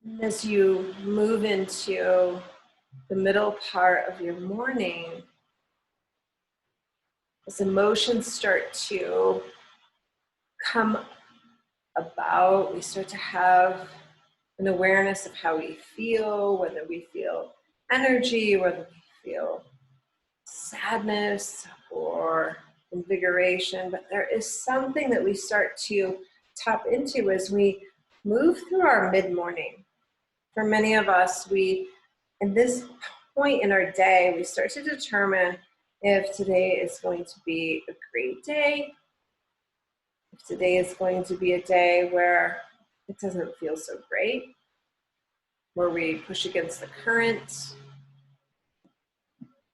And as you move into the middle part of your morning, as emotions start to come about, we start to have an awareness of how we feel, whether we feel energy, whether we feel sadness or invigoration. But there is something that we start to tap into as we move through our mid-morning. For many of us, in this point in our day, we start to determine if today is going to be a great day, if today is going to be a day where it doesn't feel so great, where we push against the current.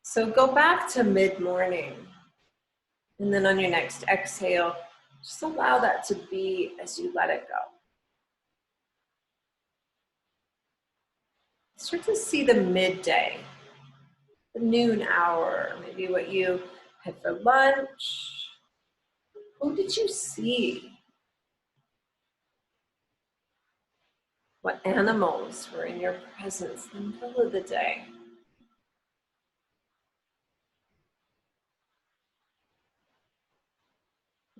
So go back to mid-morning, and then on your next exhale, just allow that to be as you let it go. Start to see the midday, the noon hour, maybe what you had for lunch. Who did you see? What animals were in your presence in the middle of the day?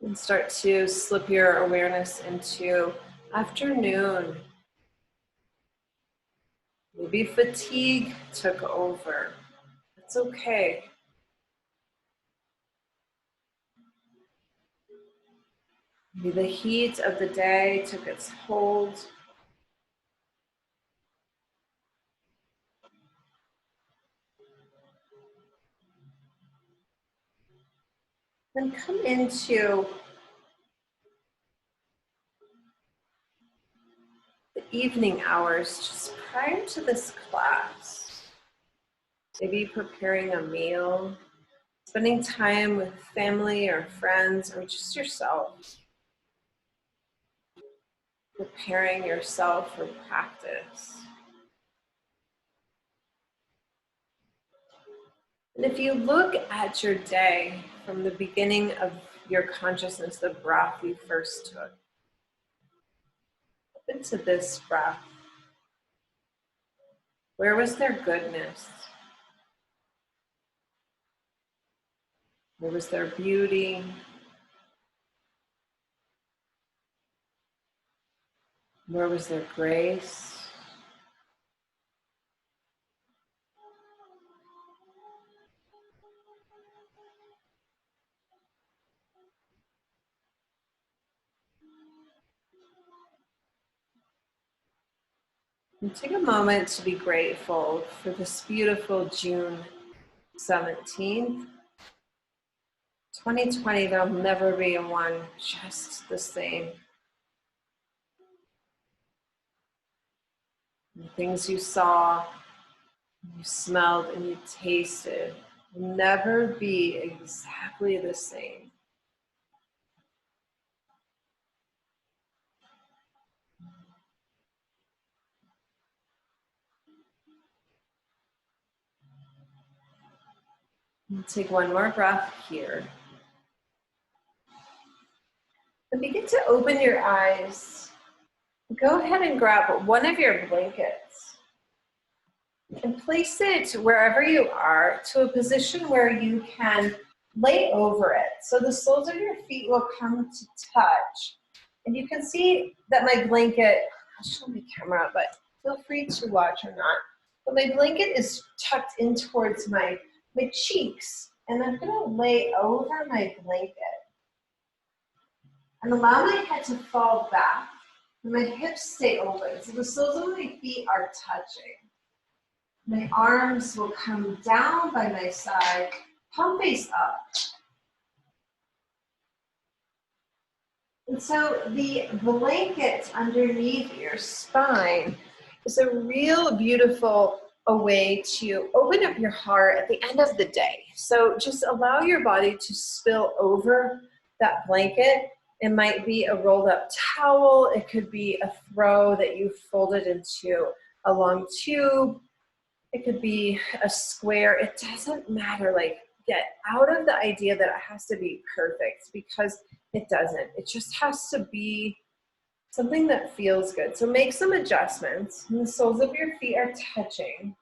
And start to slip your awareness into afternoon. Maybe fatigue took over. That's okay. Maybe the heat of the day took its hold. Then come into the evening hours just prior to this class. Maybe preparing a meal, spending time with family or friends, or just yourself. Preparing yourself for practice. And if you look at your day from the beginning of your consciousness, the breath you first took, up into this breath, where was there goodness? Where was there beauty? Where was there grace? And take a moment to be grateful for this beautiful June 17th. 2020, there'll never be a one just the same. The things you saw, you smelled, and you tasted will never be exactly the same. And take one more breath here. And begin to open your eyes. Go ahead and grab one of your blankets and place it wherever you are to a position where you can lay over it. So the soles of your feet will come to touch. And you can see that my blanket, I'll show my camera, but feel free to watch or not. But my blanket is tucked in towards my cheeks. And I'm gonna lay over my blanket and allow my head to fall back and my hips stay open. So the soles of my feet are touching. My arms will come down by my side, palm face up. And so the blanket underneath your spine is a real beautiful way to open up your heart at the end of the day. So just allow your body to spill over that blanket. It might be a rolled up towel. It could be a throw that you folded into a long tube. It could be a square. It doesn't matter. Like, get out of the idea that it has to be perfect, because it doesn't. It just has to be something that feels good. So make some adjustments. And the soles of your feet are touching.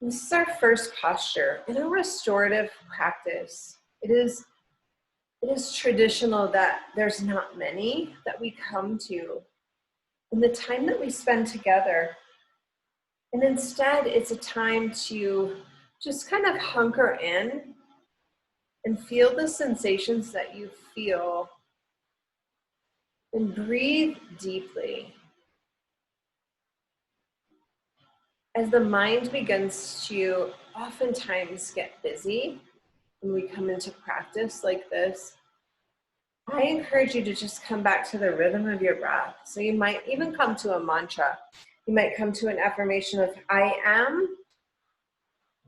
This is our first posture. In a restorative practice, it is traditional that there's not many that we come to in the time that we spend together. And instead, it's a time to just kind of hunker in and feel the sensations that you feel and breathe deeply. As the mind begins to oftentimes get busy when we come into practice like this, I encourage you to just come back to the rhythm of your breath. So you might even come to a mantra. You might come to an affirmation of, I am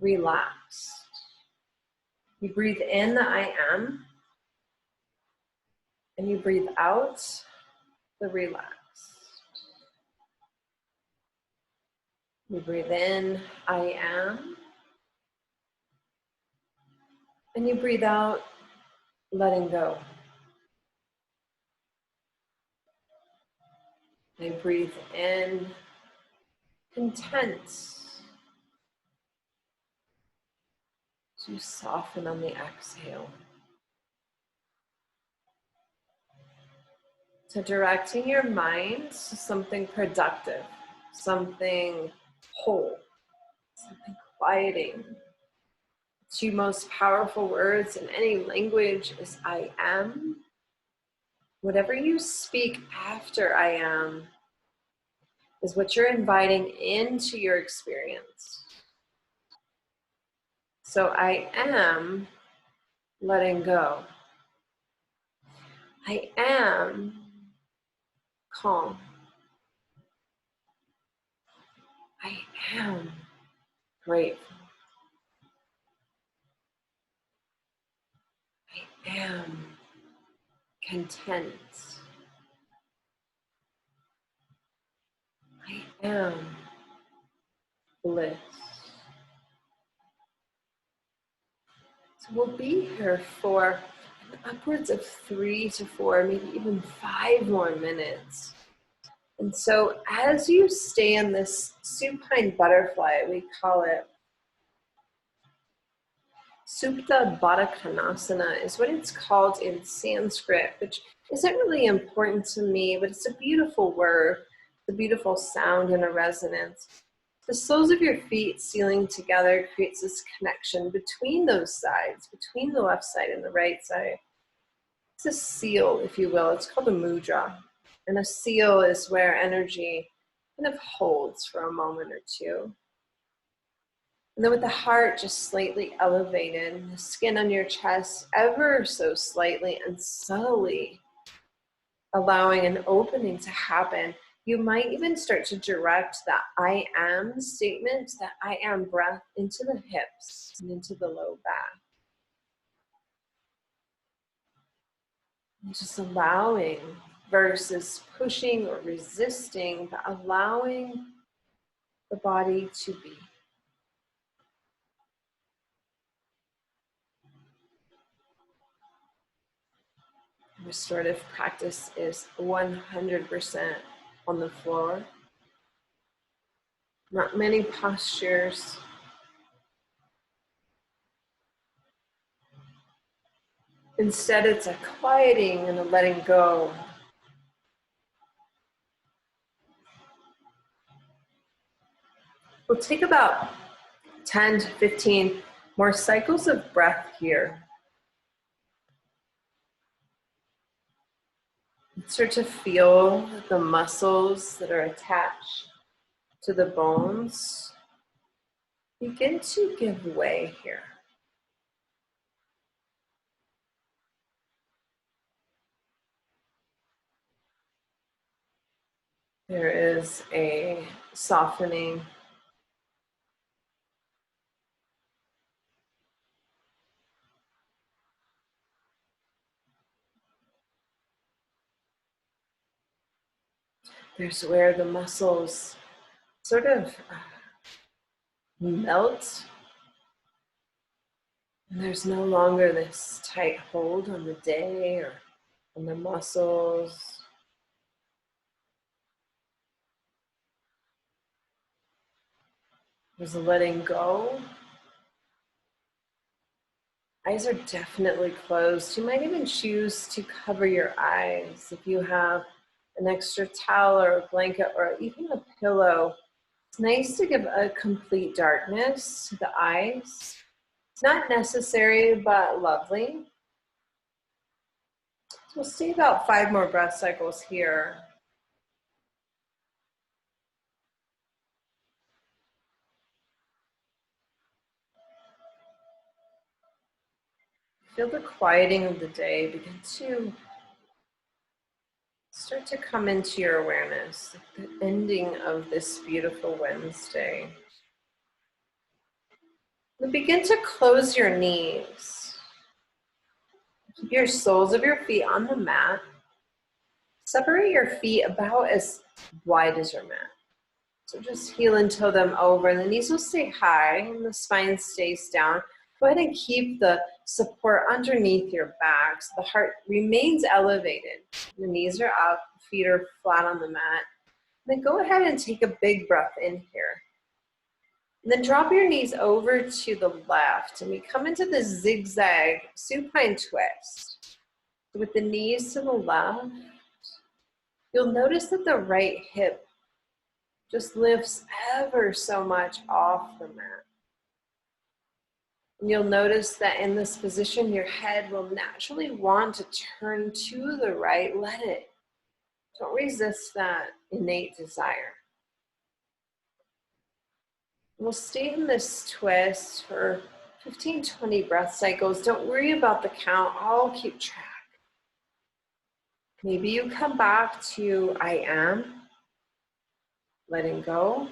relaxed. You breathe in the I am, and you breathe out the relaxed. You breathe in, I am, and you breathe out, letting go. I breathe in, content. To soften on the exhale. So directing your mind to something productive, something whole, something quieting. The two most powerful words in any language is I am. Whatever you speak after I am is what you're inviting into your experience. So I am letting go. I am calm. I am grateful. I am content. I am bliss. So we'll be here for upwards of 3 to 4, maybe even 5 more minutes. And so as you stay in this supine butterfly, we call it Supta Baddha Konasana is what it's called in Sanskrit, which isn't really important to me, but it's a beautiful word, a beautiful sound and a resonance. The soles of your feet sealing together creates this connection between those sides, between the left side and the right side. It's a seal, if you will. It's called a mudra. And a seal is where energy kind of holds for a moment or two. And then with the heart just slightly elevated, the skin on your chest ever so slightly and subtly allowing an opening to happen, you might even start to direct that I am statement, that I am breath into the hips and into the low back. And just allowing versus pushing or resisting, but allowing the body to be. Restorative practice is 100% on the floor. Not many postures. Instead, it's a quieting and a letting go. We'll take about 10 to 15 more cycles of breath here. Start to feel the muscles that are attached to the bones begin to give way here. There is a softening. There's where the muscles sort of melt. And there's no longer this tight hold on the day or on the muscles. Just letting go. Eyes are definitely closed. You might even choose to cover your eyes if you have an extra towel or a blanket or even a pillow. It's nice to give a complete darkness to the eyes. It's not necessary, but lovely. So we'll stay about 5 more breath cycles here. Feel the quieting of the day begin to start to come into your awareness, the ending of this beautiful Wednesday. And begin to close your knees. Keep your soles of your feet on the mat. Separate your feet about as wide as your mat. So just heel and toe them over, and the knees will stay high and the spine stays down. Go ahead and keep the support underneath your back so the heart remains elevated. The knees are up, feet are flat on the mat. And then go ahead and take a big breath in here. And then drop your knees over to the left, and we come into the zigzag supine twist. With the knees to the left, you'll notice that the right hip just lifts ever so much off the mat. And you'll notice that in this position, your head will naturally want to turn to the right. Let it. Don't resist that innate desire. We'll stay in this twist for 15-20 breath cycles. Don't worry about the count. I'll keep track. Maybe you come back to I am, letting go.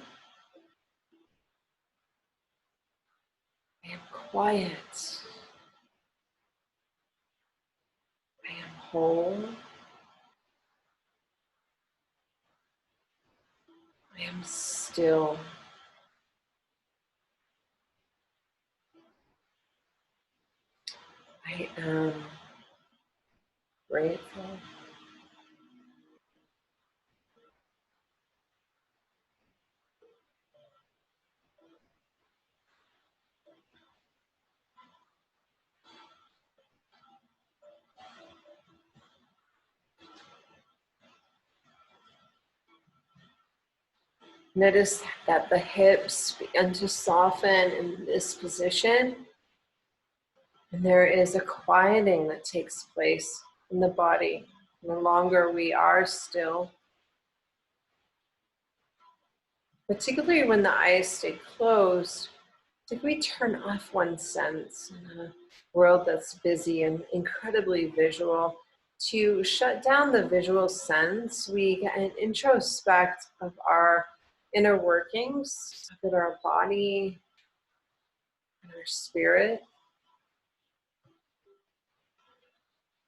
I am quiet. I am whole. I am still. I am grateful. Notice that the hips begin to soften in this position. And there is a quieting that takes place in the body. The longer we are still, particularly when the eyes stay closed, if we turn off one sense in a world that's busy and incredibly visual, to shut down the visual sense, we get an introspect of our inner workings, of our body and our spirit.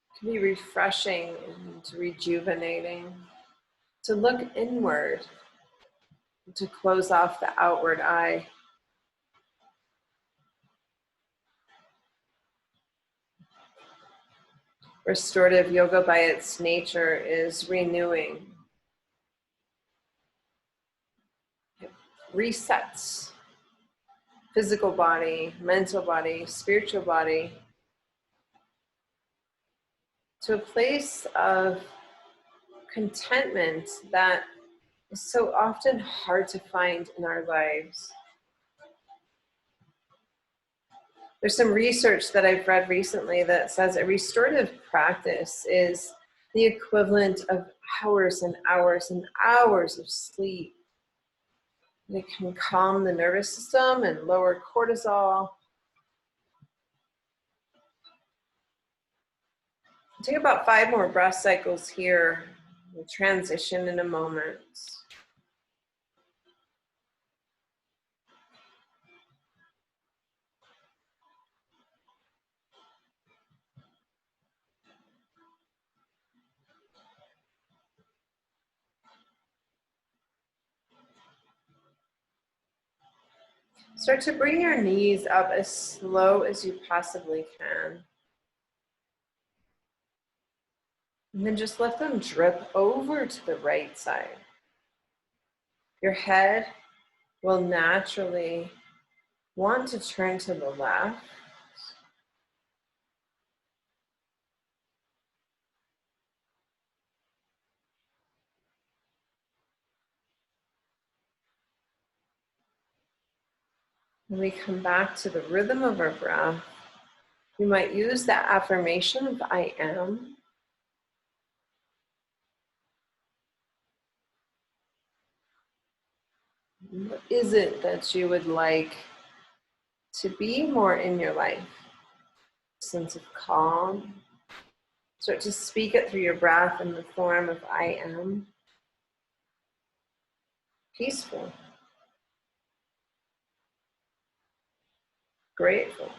It can be refreshing and rejuvenating to look inward, to close off the outward eye. Restorative yoga by its nature is renewing. It resets physical body, mental body, spiritual body to a place of contentment that is so often hard to find in our lives. There's some research that I've read recently that says a restorative practice is the equivalent of hours and hours and hours of sleep. It can calm the nervous system and lower cortisol. Take about 5 more breath cycles here. We'll transition in a moment. Start to bring your knees up as slow as you possibly can. And then just let them drip over to the right side. Your head will naturally want to turn to the left. When we come back to the rhythm of our breath, we might use that affirmation of I am. What is it that you would like to be more in your life? A sense of calm. Start to speak it through your breath in the form of I am. Peaceful. Grateful.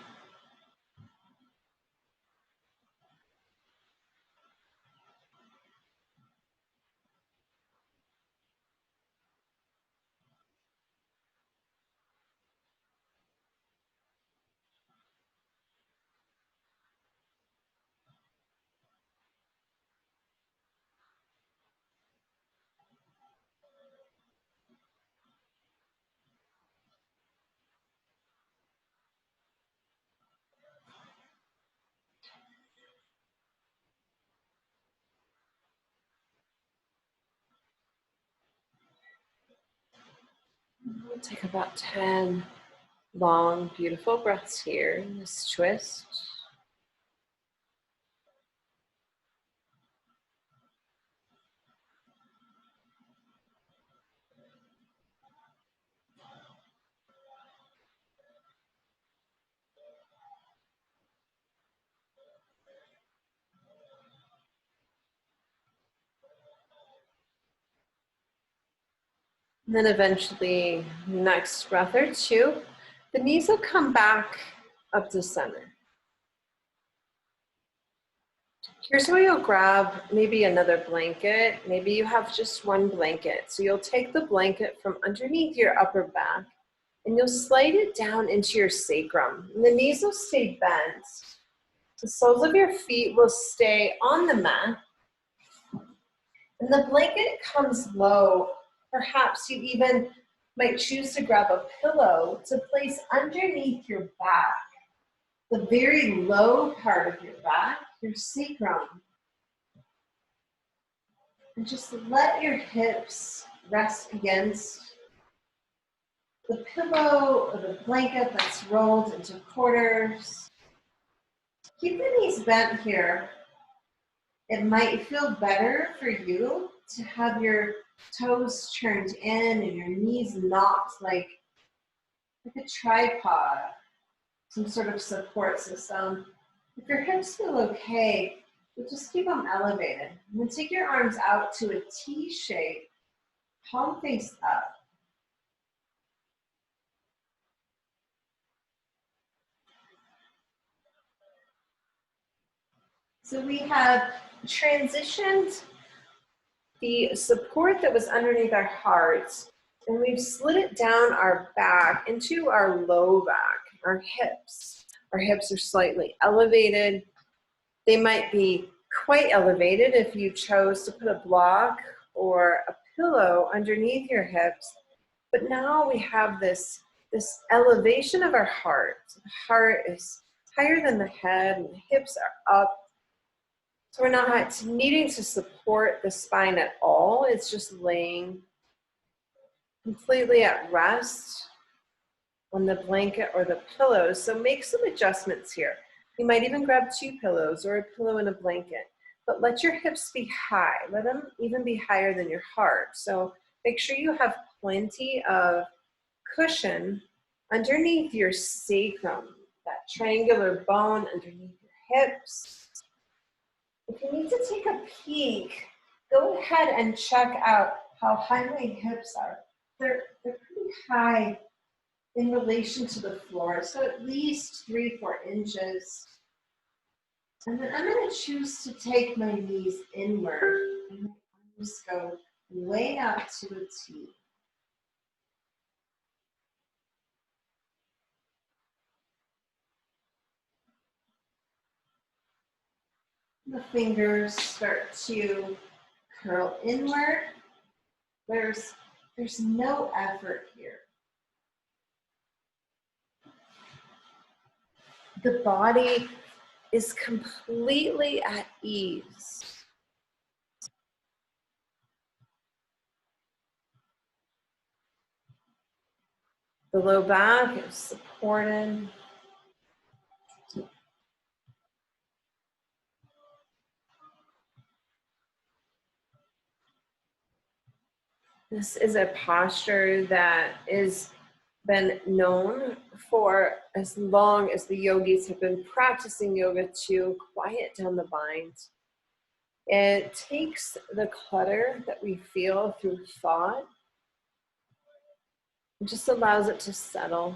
We'll take about 10 long, beautiful breaths here in this twist. And then eventually, next breath or two, the knees will come back up to center. Here's where you'll grab maybe another blanket. Maybe you have just one blanket. So you'll take the blanket from underneath your upper back and you'll slide it down into your sacrum. And the knees will stay bent. The soles of your feet will stay on the mat. And the blanket comes low. Perhaps you even might choose to grab a pillow to place underneath your back, the very low part of your back, your sacrum. And just let your hips rest against the pillow or the blanket that's rolled into quarters. Keep the knees bent here. It might feel better for you to have your toes turned in and your knees knocked like a tripod, some sort of support system. If your hips feel okay, you'll just keep them elevated. And then take your arms out to a T shape, palm face up. So we have transitioned the support that was underneath our hearts, and we've slid it down our back into our low back, our hips. Our hips are slightly elevated. They might be quite elevated if you chose to put a block or a pillow underneath your hips. But now we have this elevation of our heart. The heart is higher than the head, and the hips are up. So we're not needing to support the spine at all. It's just laying completely at rest on the blanket or the pillows. So make some adjustments here. You might even grab 2 pillows or a pillow and a blanket, but let your hips be high. Let them even be higher than your heart. So make sure you have plenty of cushion underneath your sacrum, that triangular bone underneath your hips. If you need to take a peek, go ahead and check out how high my hips are. They're pretty high in relation to the floor, so at least 3-4 inches. And then I'm going to choose to take my knees inward and my arms go way out to a T. The fingers start to curl inward. There's no effort here. the body is completely at ease. The low back is supported. This is a posture that is been known for as long as the yogis have been practicing yoga to quiet down the mind. It takes the clutter that we feel through thought and just allows it to settle.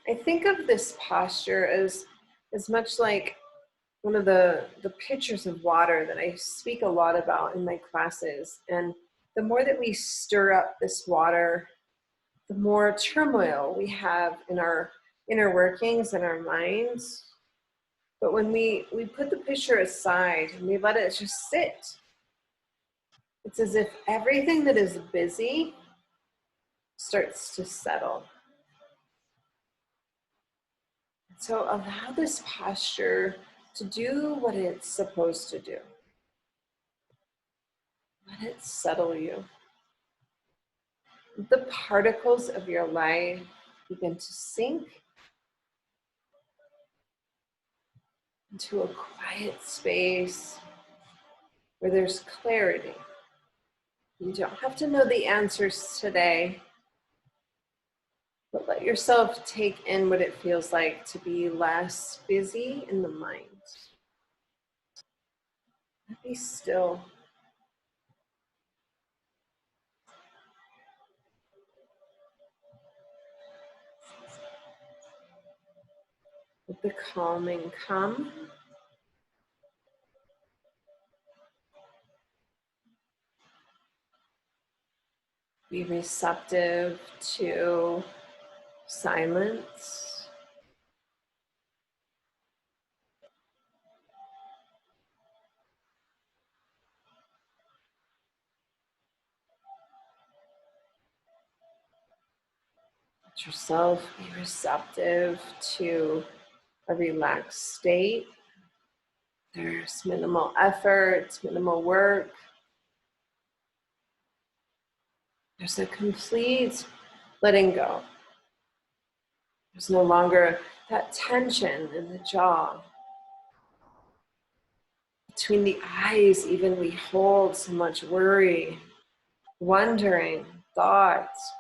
I think of this posture as much like one of the pitchers of water that I speak a lot about in my classes. And the more that we stir up this water, the more turmoil we have in our inner workings and our minds. But when we put the pitcher aside and we let it just sit, it's as if everything that is busy starts to settle. So allow this posture to do what it's supposed to do. Let it settle you. The particles of your life begin to sink into a quiet space where there's clarity. You don't have to know the answers today, but let yourself take in what it feels like to be less busy in the mind. Be still. Let the calming come. Be receptive to silence. Let yourself be receptive to a relaxed state. There's minimal effort, minimal work. There's a complete letting go. There's no longer that tension in the jaw. Between the eyes, even we hold so much worry, wondering, thoughts.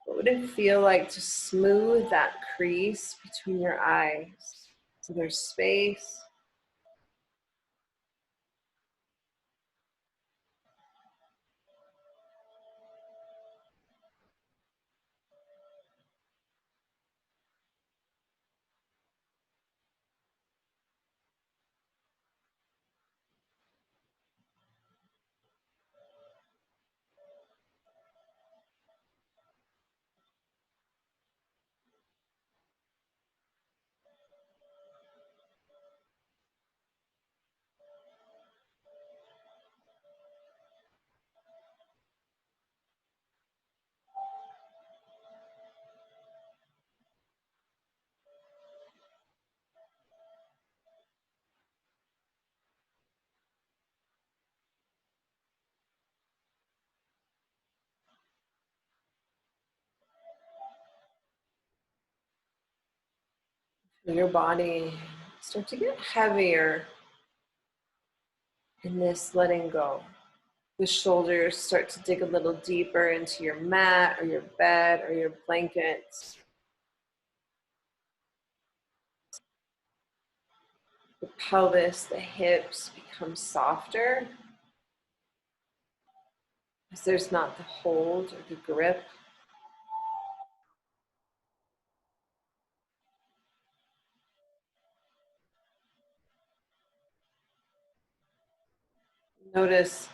What would it feel like to smooth that crease between your eyes so there's space? Your body start to get heavier in this letting go. The shoulders start to dig a little deeper into your mat or your bed or your blankets. The pelvis, the hips become softer as there's not the hold or the grip. Notice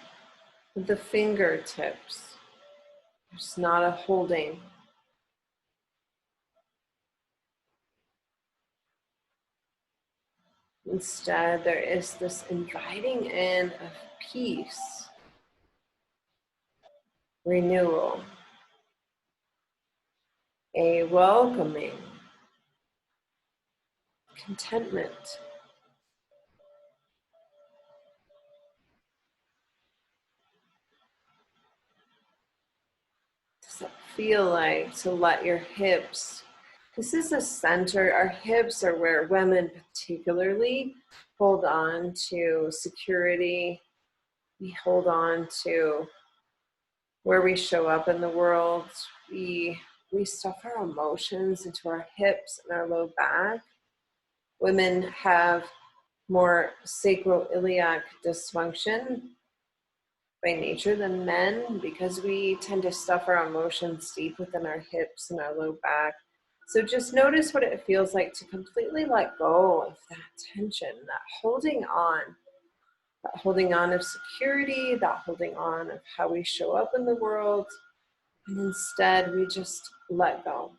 the fingertips. There's not a holding. Instead, there is this inviting in of peace, renewal, a welcoming. contentment. Does it feel like to let your hips, this is the center, our hips are where women particularly hold on to security. We hold on to where we show up in the world. We stuff our emotions into our hips and our low back. Women have more sacroiliac dysfunction by nature than men because we tend to stuff our emotions deep within our hips and our low back. So just notice what it feels like to completely let go of that tension, that holding on of security, that holding on of how we show up in the world, and instead we just let go.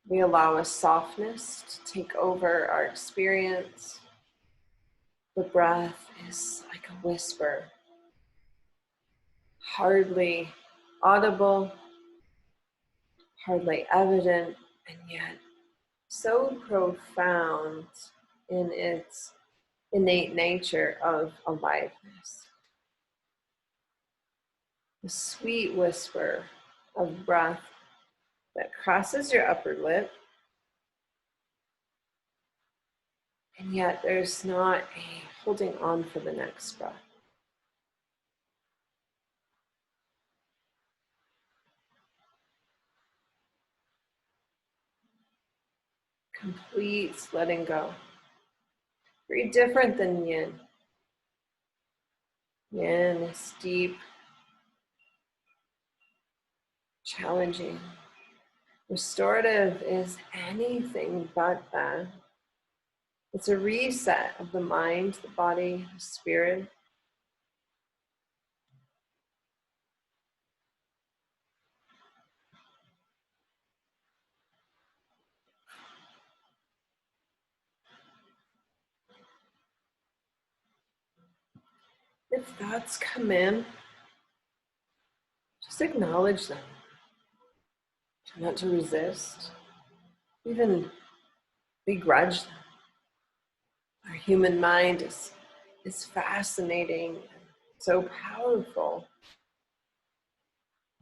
We allow a softness to take over our experience. The breath is like a whisper, hardly audible, hardly evident, and yet so profound in its innate nature of aliveness. The sweet whisper of breath that crosses your upper lip, and yet there's not a holding on for the next breath. Complete letting go. Very different than yin. Yin is deep, challenging. Restorative is anything but that. It's a reset of the mind, the body, the spirit. If thoughts come in, just acknowledge them. Try not to resist, even begrudge them. Our human mind is fascinating and so powerful.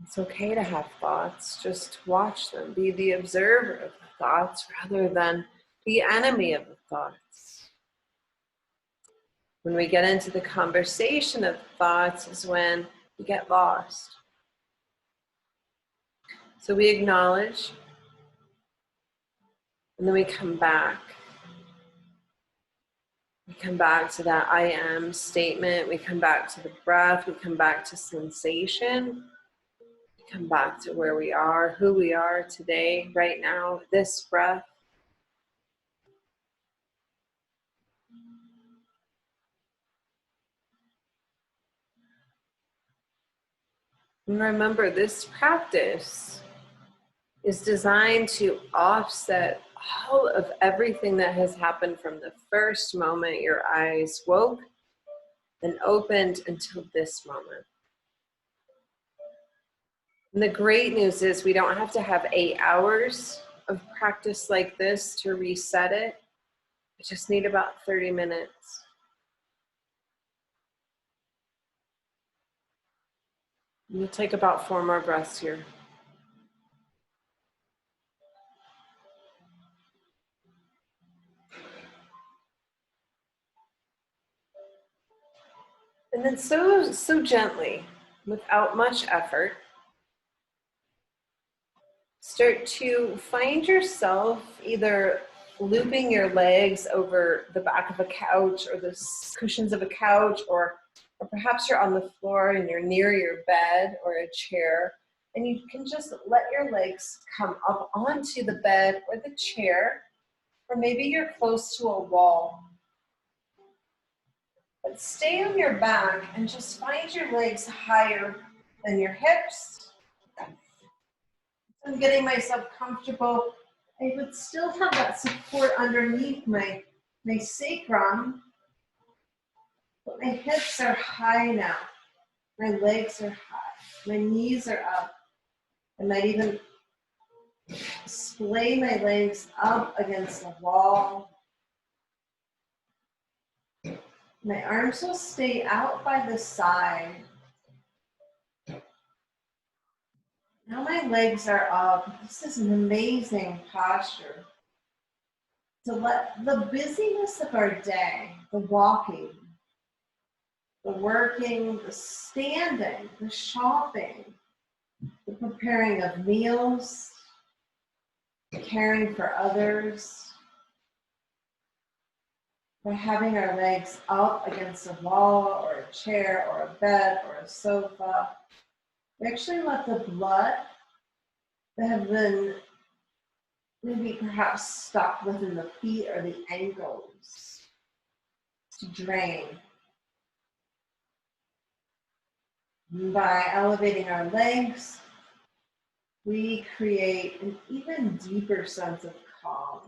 It's okay to have thoughts, just watch them. Be the observer of the thoughts rather than the enemy of the thoughts. When we get into the conversation of thoughts is when we get lost. So we acknowledge, and then we come back. We come back to that I am statement. We come back to the breath. We come back to sensation. We come back to where we are, who we are today, right now, this breath. And remember, this practice is designed to offset all of everything that has happened from the first moment your eyes woke and opened until this moment. And the great news is we don't have to have 8 hours of practice like this to reset it. We just need about 30 minutes. And we'll take about 4 more breaths here. And then so gently, without much effort, start to find yourself either looping your legs over the back of a couch or the cushions of a couch, or perhaps you're on the floor and you're near your bed or a chair, and you can just let your legs come up onto the bed or the chair, or maybe you're close to a wall. But stay on your back and just find your legs higher than your hips. I'm getting myself comfortable. I would still have that support underneath my sacrum, but my hips are high now. My legs are high. My knees are up. I might even Splay my legs up against the wall. My arms will stay out by the side. Now my legs are up. This is an amazing posture to let the busyness of our day, the walking, the working, the standing, the shopping, the preparing of meals, the caring for others, by having our legs up against a wall or a chair or a bed or a sofa, we actually let the blood that have been maybe perhaps stuck within the feet or the ankles to drain. And by elevating our legs, we create an even deeper sense of calm.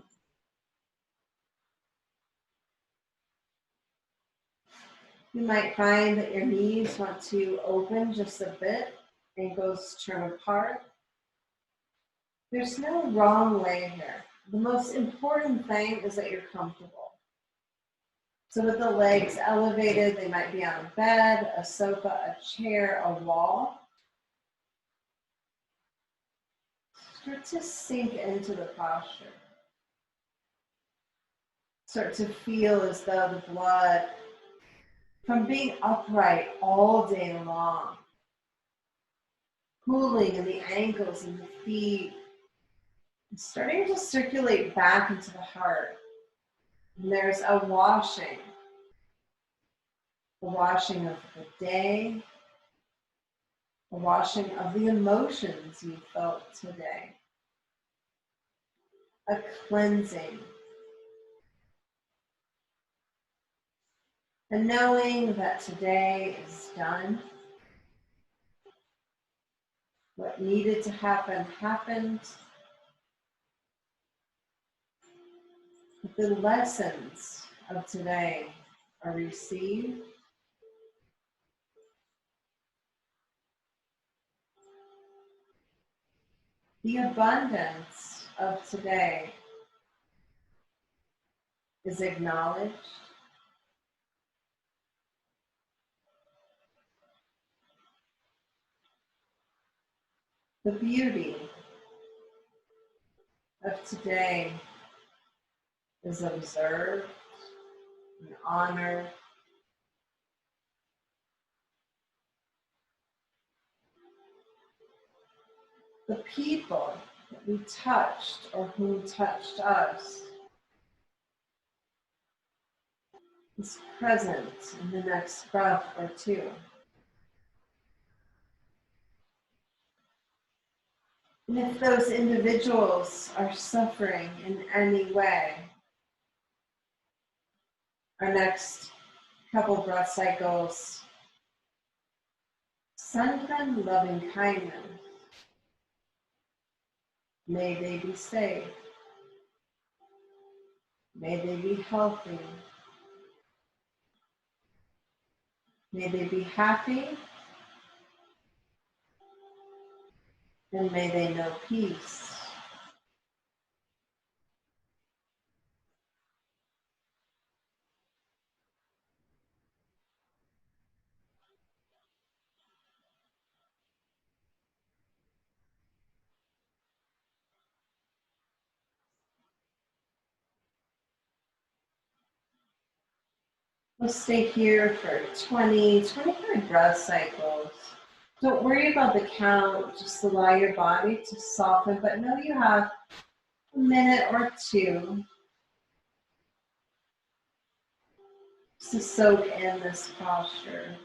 You might find that your knees want to open just a bit, ankles turn apart. There's no wrong way here. The most important thing is that you're comfortable. So with the legs elevated, they might be on a bed, a sofa, a chair, a wall. Start to sink into the posture. Start to feel as though the blood from being upright all day long, cooling in the ankles and the feet, starting to circulate back into the heart. And there's a washing of the day, a washing of the emotions you felt today, a cleansing, and knowing that today is done. What needed to happen happened. The lessons of today are received. The abundance of today is acknowledged. The beauty of today is observed and honored. The people that we touched or who touched us is present in the next breath or two. And if those individuals are suffering in any way, our next couple breath cycles, send them loving kindness. May they be safe. May they be healthy. May they be happy. And may they know peace. We'll stay here for 25 breath cycles. Don't worry about the count, just allow your body to soften, but know you have a minute or two to soak in this posture.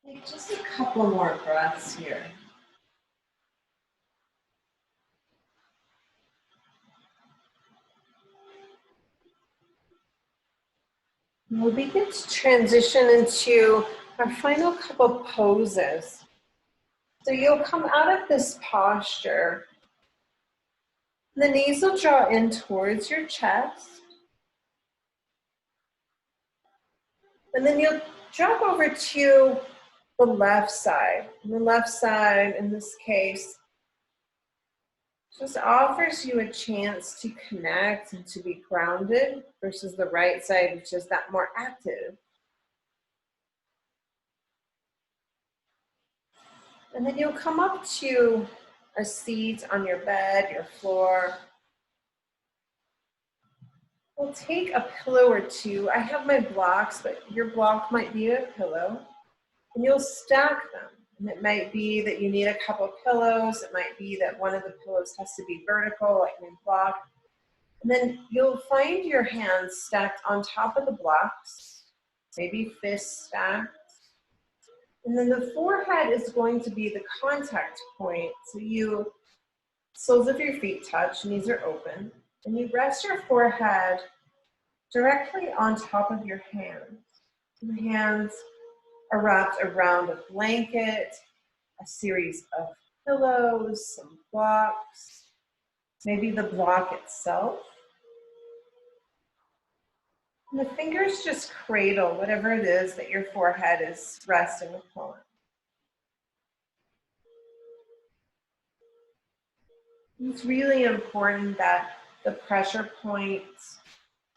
Take just a couple more breaths here. We'll begin to transition into our final couple poses. So you'll come out of this posture. The knees will draw in towards your chest. And then you'll drop over to the left side. And the left side, in this case, just offers you a chance to connect and to be grounded versus the right side, which is that more active. And then you'll come up to a seat on your bed, your floor. We'll take a pillow or two. I have my blocks, but your block might be a pillow. And you'll stack them. And it might be that you need a couple pillows. It might be that one of the pillows has to be vertical, like my block. And then you'll find your hands stacked on top of the blocks, maybe fist stacked. And then the forehead is going to be the contact point. So soles of your feet touch, knees are open, and you rest your forehead directly on top of your hands. The hands are wrapped around a blanket, a series of pillows, some blocks, maybe the block itself. And the fingers just cradle whatever it is that your forehead is resting upon. It's really important that the pressure point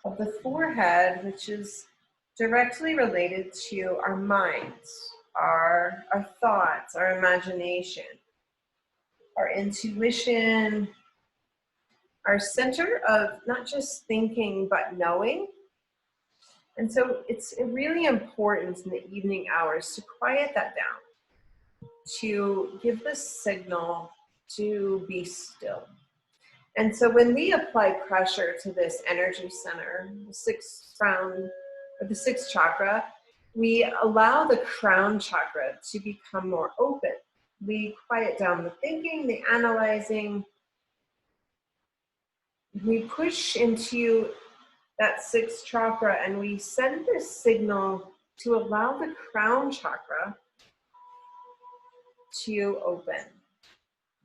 of the forehead, which is directly related to our minds, our thoughts, our imagination, our intuition, our center of not just thinking but knowing. And so it's really important in the evening hours to quiet that down, to give the signal to be still. And so when we apply pressure to this energy center, the sixth crown, or the sixth chakra, we allow the crown chakra to become more open. We quiet down the thinking, the analyzing. We push into that sixth chakra and we send this signal to allow the crown chakra to open.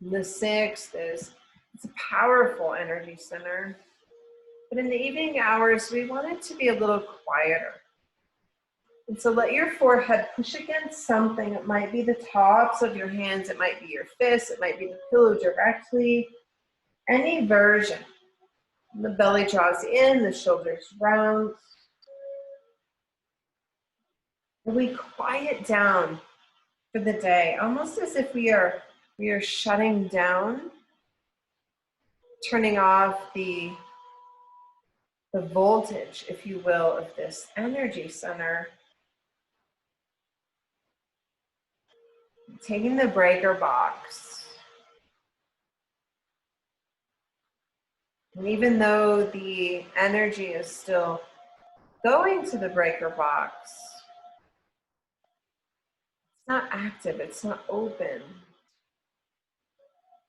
And the sixth it's a powerful energy center. But in the evening hours, we want it to be a little quieter. And so let your forehead push against something. It might be the tops of your hands. It might be your fists. It might be the pillow directly. Any version. The belly draws in, the shoulders round. And we quiet down for the day, almost as if we are shutting down, turning off the voltage, if you will, of this energy center. Taking the breaker box. And even though the energy is still going to the breaker box, it's not active, it's not open.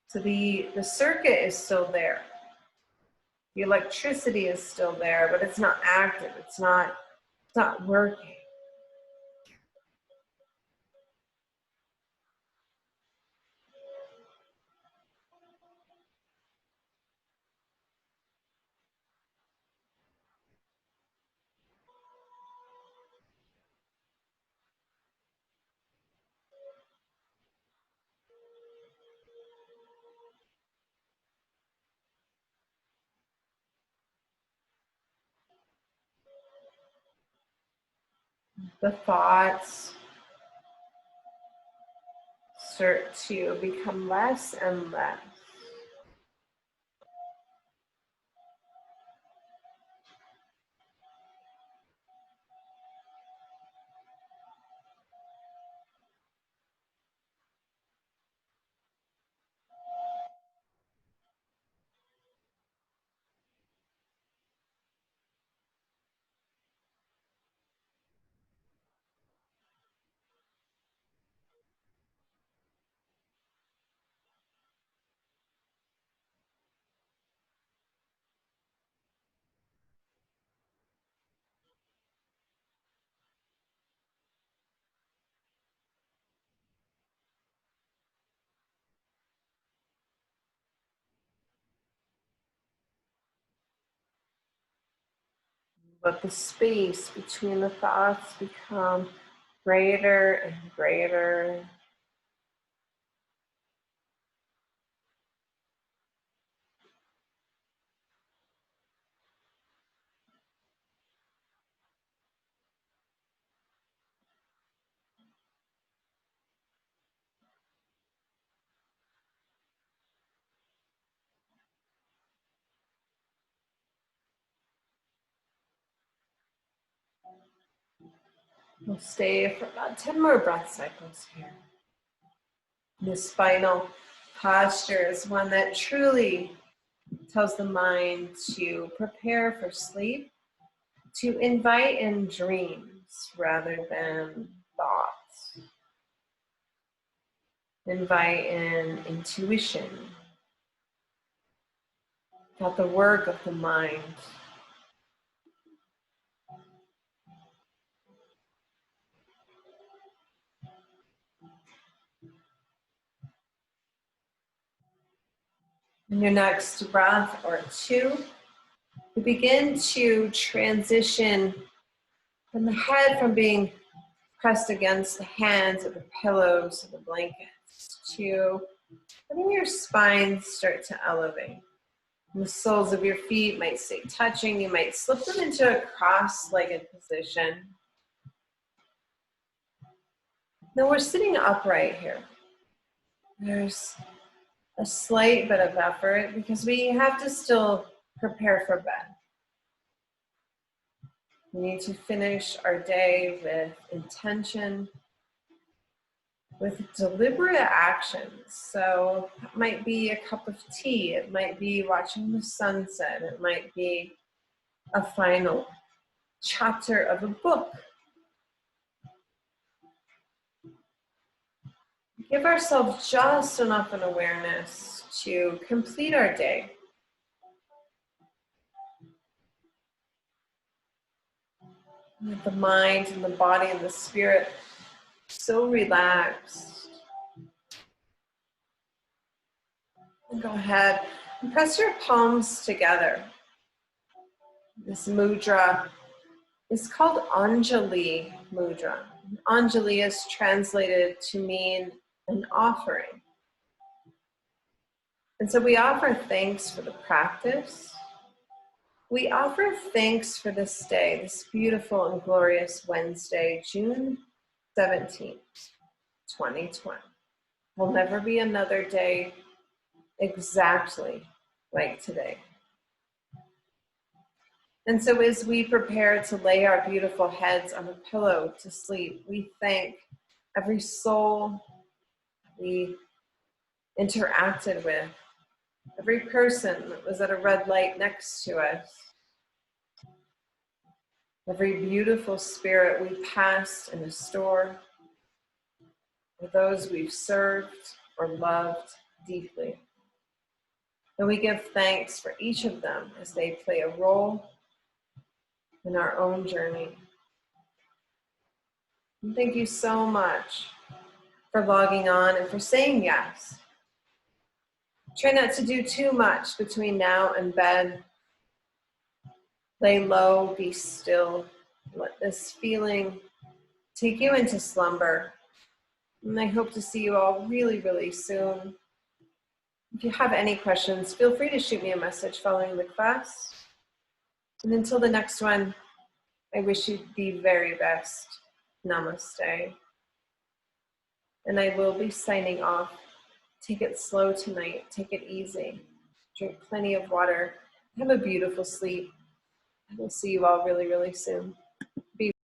So the circuit is still there. The electricity is still there, but it's not active, it's not working. The thoughts start to become less and less. Let the space between the thoughts become greater and greater. We'll stay for about 10 more breath cycles here. This final posture is one that truly tells the mind to prepare for sleep, to invite in dreams rather than thoughts. Invite in intuition, not the work of the mind. In your next breath or two, you begin to transition from the head from being pressed against the hands of the pillows of the blankets to letting your spine start to elevate. And the soles of your feet might stay touching. You might slip them into a cross-legged position. Now we're sitting upright here. There's a slight bit of effort because we have to still prepare for bed. We need to finish our day with intention, with deliberate actions. So it might be a cup of tea, it might be watching the sunset, it might be a final chapter of a book. Give ourselves just enough an awareness to complete our day. With the mind and the body and the spirit so relaxed. And go ahead and press your palms together. This mudra is called Anjali mudra. Anjali is translated to mean an offering. And so we offer thanks for the practice. We offer thanks for this day, this beautiful and glorious Wednesday, June 17th, 2020. Will never be another day exactly like today. And so as we prepare to lay our beautiful heads on a pillow to sleep, we thank every soul we interacted with, every person that was at a red light next to us, every beautiful spirit we passed in a store, or those we've served or loved deeply. And we give thanks for each of them as they play a role in our own journey. And thank you so much for logging on and for saying yes. Try not to do too much between now and bed. Lay low, be still. Let this feeling take you into slumber. And I hope to see you all really, really soon. If you have any questions, feel free to shoot me a message following the class. And until the next one, I wish you the very best. Namaste. And I will be signing off. Take it slow tonight. Take it easy. Drink plenty of water. Have a beautiful sleep. I will see you all really, really soon. Be